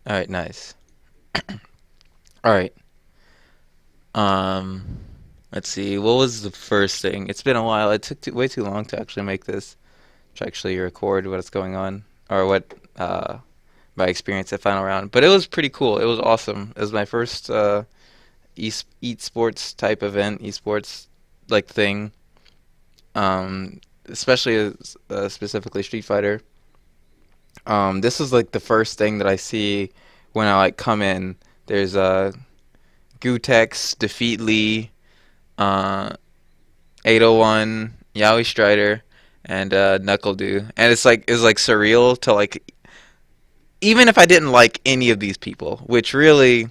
All right, nice. All right. Um, let's see. What was the first thing? It's been a while. It took way too long to actually make this, to actually record what's going on or what my experience at final round. But it was pretty cool. It was awesome. It was my first sports type event, esports like thing. Especially specifically Street Fighter. This is like the first thing that I see when I like come in. There's Gutex, Defeat Lee, uh, 801, Yowie Strider, and Knuckle Dew. And it's like surreal to like even if I didn't like any of these people, which really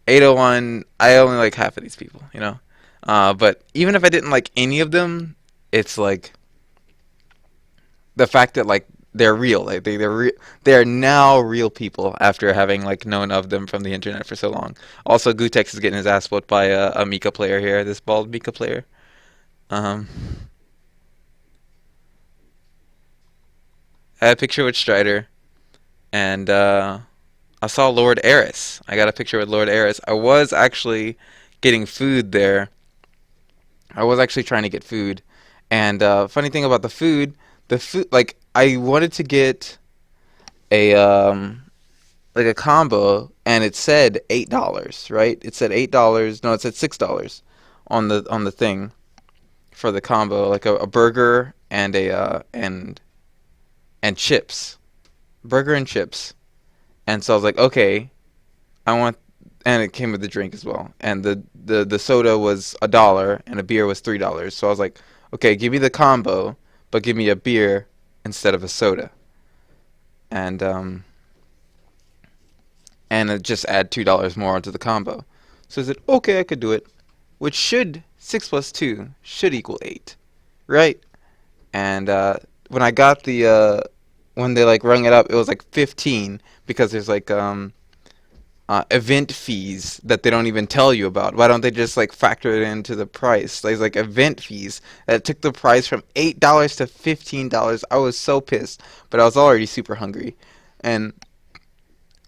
801, I only like half of these people, you know. But even if I didn't like any of them, it's like the fact that like they're real, like they're now real people after having like known of them from the internet for so long. Also, Gutex is getting his ass whooped by a Mika player here, this bald Mika player. Um, I had a picture with Strider, and I saw Lord Eris. I got a picture with Lord Eris. I was actually getting food there. I was actually trying to get food, and funny thing about the food like I wanted to get a like a combo, and it said $8, right? It said $8. No, it said $6 on the thing for the combo, like a burger and a and chips, burger and chips. And so I was like, okay, I want, and it came with the drink as well. And the soda was $1 and a beer was $3. So I was like, okay, give me the combo, but give me a beer instead of a soda. And just add $2 more onto the combo. So I said, okay, I could do it. Which should 6 plus 2 should equal 8, right? And when I got the when they like rung it up, it was like 15 because there's like event fees that they don't even tell you about. Why don't they just like factor it into the price? There's like event fees that took the price from $8 to $15. I was so pissed, but I was already super hungry, and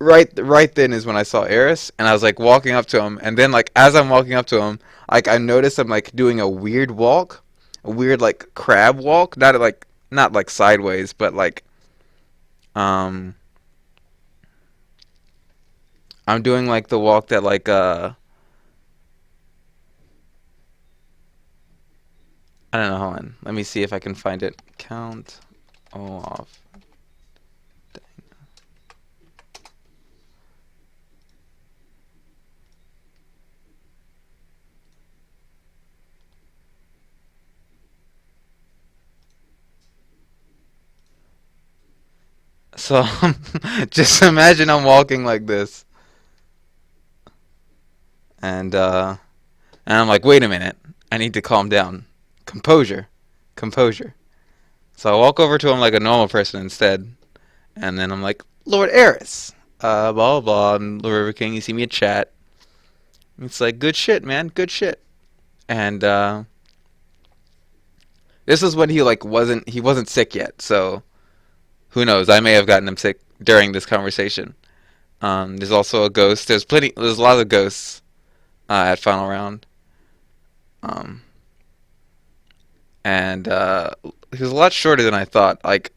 right then is when I saw Eris, and I was like walking up to him, and then like as I'm walking up to him, like I noticed I'm like doing a weird walk, a weird like crab walk, not like sideways, but like um I'm doing like the walk that like I don't know, hold on. Let me see if I can find it. Count off. So just imagine I'm walking like this, and I'm like, wait a minute, I need to calm down. Composure, composure. So I walk over to him like a normal person instead, and then I'm like, Lord Eris, blah blah blah, I'm the River King. You see me in chat. It's like good shit, man, good shit. And this is when he wasn't sick yet, so who knows? I may have gotten him sick during this conversation. There's also a ghost. There's a lot of ghosts at final round. Um, and he was a lot shorter than I thought. Like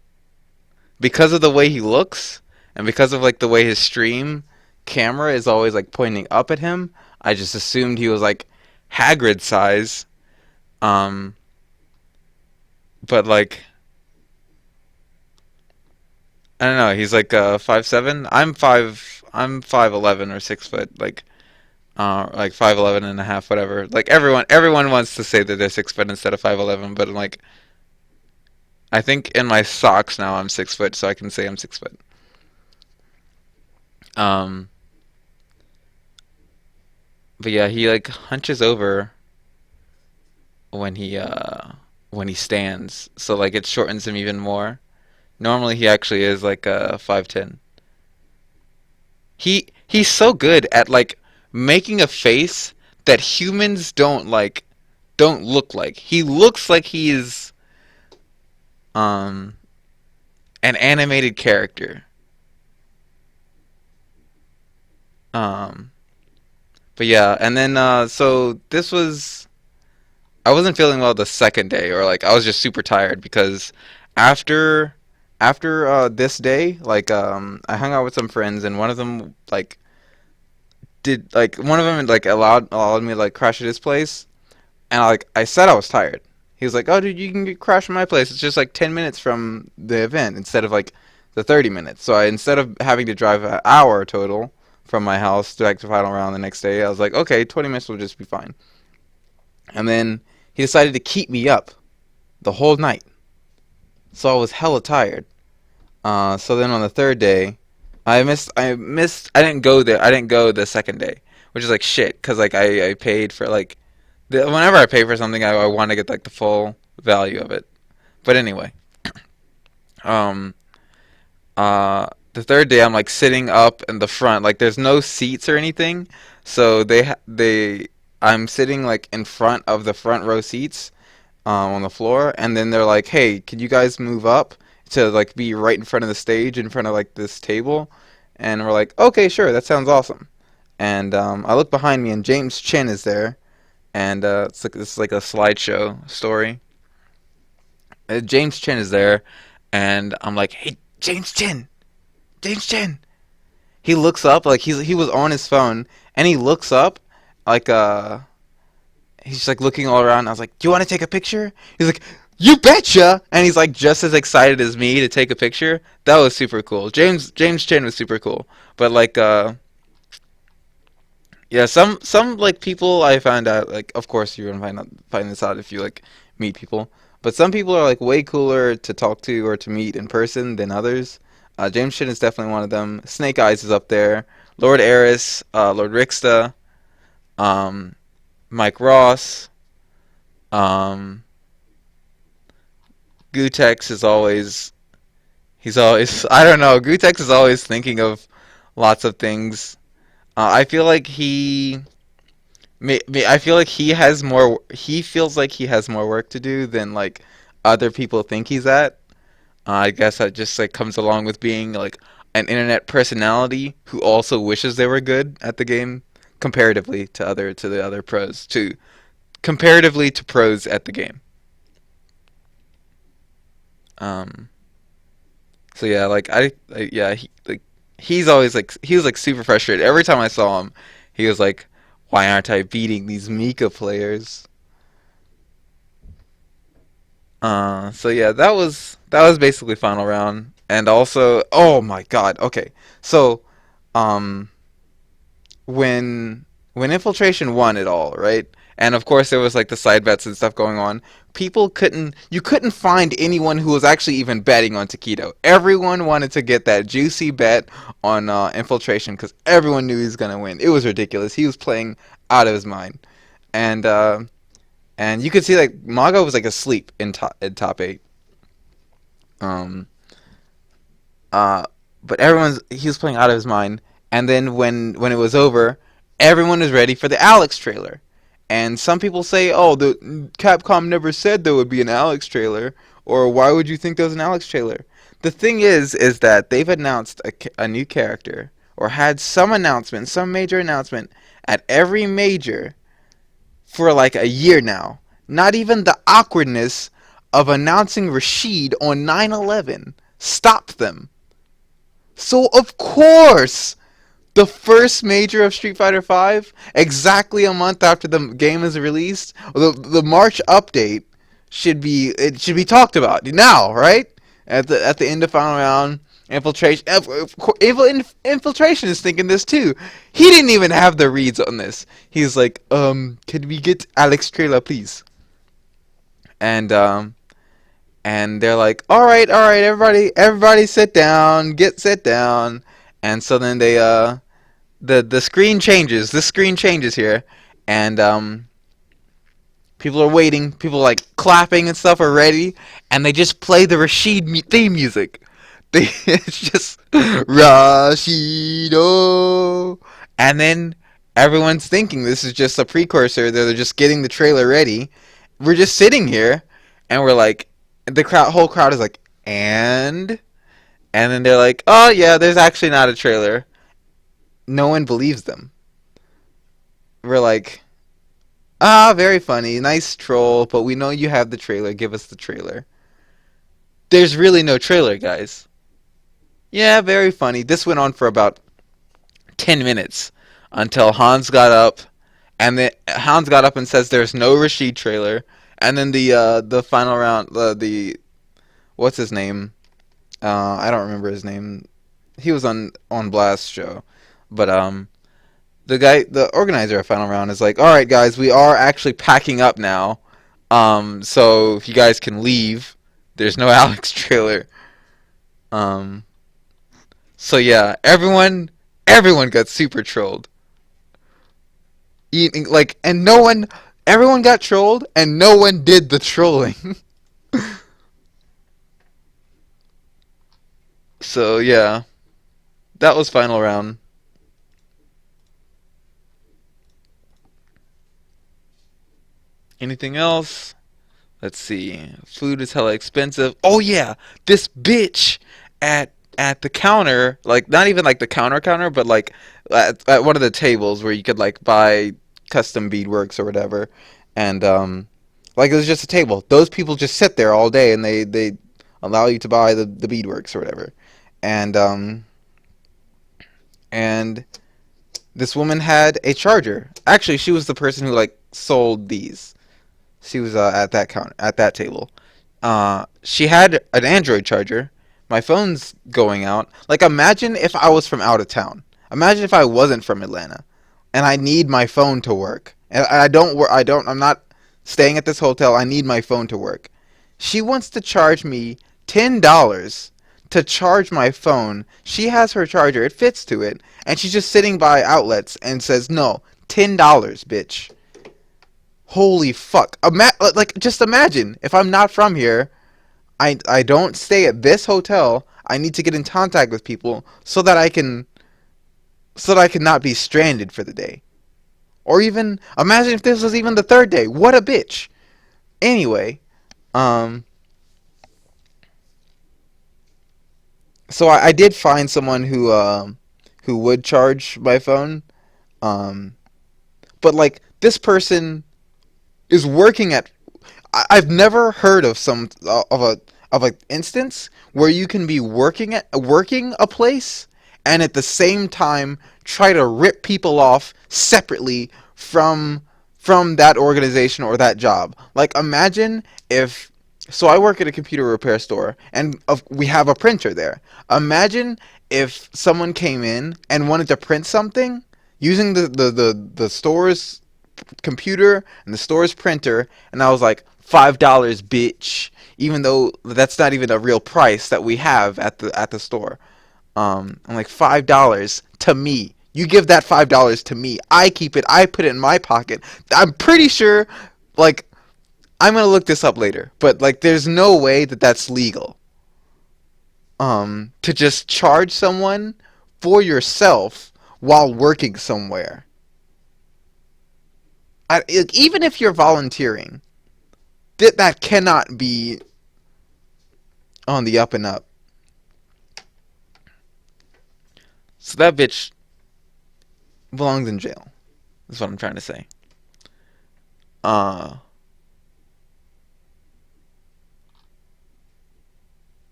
because of the way he looks, and because of like the way his stream camera is always like pointing up at him, I just assumed he was like Hagrid size. Um, but like I don't know. He's like 5'7". I'm 5'11" or 6 foot. Like 5'11" and a half, whatever. Like everyone wants to say that they're 6 foot instead of 5'11", but I'm like I think in my socks now I'm 6 foot, so I can say I'm 6 foot. Um, but yeah, he like hunches over when he stands, so like it shortens him even more. Normally he actually is like 5'10". He's so good at like making a face that humans don't look like. He looks like he's um an animated character. Um, but yeah, and then so this was I wasn't feeling well the second day, or like I was just super tired because after this day, like I hung out with some friends, and one of them like did like one of them like allowed me to like crash at his place, and I said I was tired. He was like, "Oh, dude, you can crash at my place. It's just like 10 minutes from the event instead of like the 30 minutes." So I instead of having to drive an hour total from my house to like to final round the next day, I was like, "Okay, 20 minutes will just be fine." And then he decided to keep me up the whole night, so I was hella tired. So then on the third day, I didn't go there. I didn't go the second day, which is like shit, cause like I paid for like whenever I pay for something, I want to get like the full value of it. But anyway, um, the third day I'm like sitting up in the front, like there's no seats or anything, so I'm sitting like in front of the front row seats, on the floor, and then they're like, "Hey, can you guys move up to like be right in front of the stage, in front of like this table?" And we're like, "Okay, sure, that sounds awesome." And I look behind me, and James Chin is there, and it's like a slideshow story. James Chin is there, and I'm like, "Hey, James Chin, James Chin." He looks up, like he was on his phone, and he looks up, like he's just like looking all around. I was like, "Do you want to take a picture?" He's like, "You betcha!" And he's like just as excited as me to take a picture. That was super cool. James Chin was super cool. But like yeah, some like people I found out, like of course you're gonna find this out if you like meet people. But some people are like way cooler to talk to or to meet in person than others. James Chin is definitely one of them. Snake Eyes is up there. Lord Eris, Lord Rixta, um, Mike Ross, um, Gutex is always he's always I don't know. Gutex is always thinking of lots of things. I feel like I feel like he has more. He feels like he has more work to do than like other people think he's at. I guess that just like comes along with being like an internet personality who also wishes they were good at the game comparatively to the other pros to comparatively to pros at the game. Um, So yeah, like yeah, he's always like he was like super frustrated every time I saw him. He was like, "Why aren't I beating these Mika players?" So yeah, that was basically final round, and also, oh my god, okay, so um, when infiltration won it all, right? And of course there was like the side bets and stuff going on. You couldn't find anyone who was actually even betting on Taquito. Everyone wanted to get that juicy bet on infiltration because everyone knew he was gonna win. It was ridiculous. He was playing out of his mind, and and you could see like Mago was like asleep in top eight. Um, uh, but he was playing out of his mind. And then when it was over, everyone was ready for the Alex trailer. And some people say, "Oh, the Capcom never said there would be an Alex trailer," or "Why would you think there was an Alex trailer?" The thing is that they've announced a new character or had some announcement, some major announcement at every major for like a year now. Not even the awkwardness of announcing Rashid on 9/11 stopped them. So of course, the first major of Street Fighter V, exactly a month after the game is released, the March update should be talked about now, right? At the end of final round, infiltration is thinking this too. He didn't even have the reads on this. He's like, can we get Alex trailer, please? And they're like, all right, everybody, sit down. And so then they the screen changes. The screen changes here, and people are waiting. People are like clapping and stuff are ready, and they just play the Rashid theme music. It's just Rashido, and then everyone's thinking this is just a precursor. They're just getting the trailer ready. We're just sitting here, and we're like, whole crowd is like, and then they're like, oh yeah, there's actually not a trailer. no one believes them. We're like, ah, very funny, nice troll, but we know you have the trailer. Give us the trailer. There's really no trailer, guys. Yeah, very funny. This went on for about 10 minutes until Hans got up, and then Hans got up and says there's no Rashid trailer, and then the final round, the what's his name? I don't remember his name. He was on Blast show, but the guy, the organizer of final round, is like, all right, guys, we are actually packing up now. So if you guys can leave, there's no Alex trailer. Um, so yeah, everyone got super trolled. Eating like, and no one, everyone got trolled, and no one did the trolling. So yeah, that was final round. Anything else? Let's see. Food is hella expensive. Oh yeah, this bitch at the counter, like not even like the counter, but like at one of the tables where you could like buy custom beadworks or whatever, and like it was just a table. Those people just sit there all day and they allow you to buy the beadworks or whatever, and and this woman had a charger. Actually, she was the person who like sold these. She was at that counter at that table. She had an Android charger. My phone's going out. Like, imagine if I was from out of town. Imagine if I wasn't from Atlanta, and I need my phone to work. And I don't work. I don't. I'm not staying at this hotel. I need my phone to work. She wants to charge me $10 to charge my phone. She has her charger. It fits to it, and she's just sitting by outlets and says, "No, $10, bitch." Holy fuck! Like, just imagine if I'm not from here. I don't stay at this hotel. I need to get in contact with people so that I can not be stranded for the day. Or even imagine if this was even the third day. What a bitch. Anyway, um, so I did find someone who would charge my phone. Um, but like this person is working at I've never heard of of an instance where you can be working a place and at the same time try to rip people off separately from that organization or that job. Like imagine if so I work at a computer repair store and we have a printer there. Imagine if someone came in and wanted to print something using the store's computer and the store's printer, and I was like, $5, bitch. Even though that's not even a real price that we have at the store. I'm like $5 to me. You give that $5 to me. I keep it. I put it in my pocket. I'm pretty sure, like, I'm gonna look this up later, but like, there's no way that that's legal. To just charge someone for yourself while working somewhere. Even if you're volunteering, that cannot be on the up and up. So that bitch belongs in jail. That's what I'm trying to say. Uh,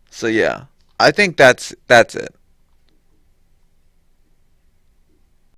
so yeah, I think that's it.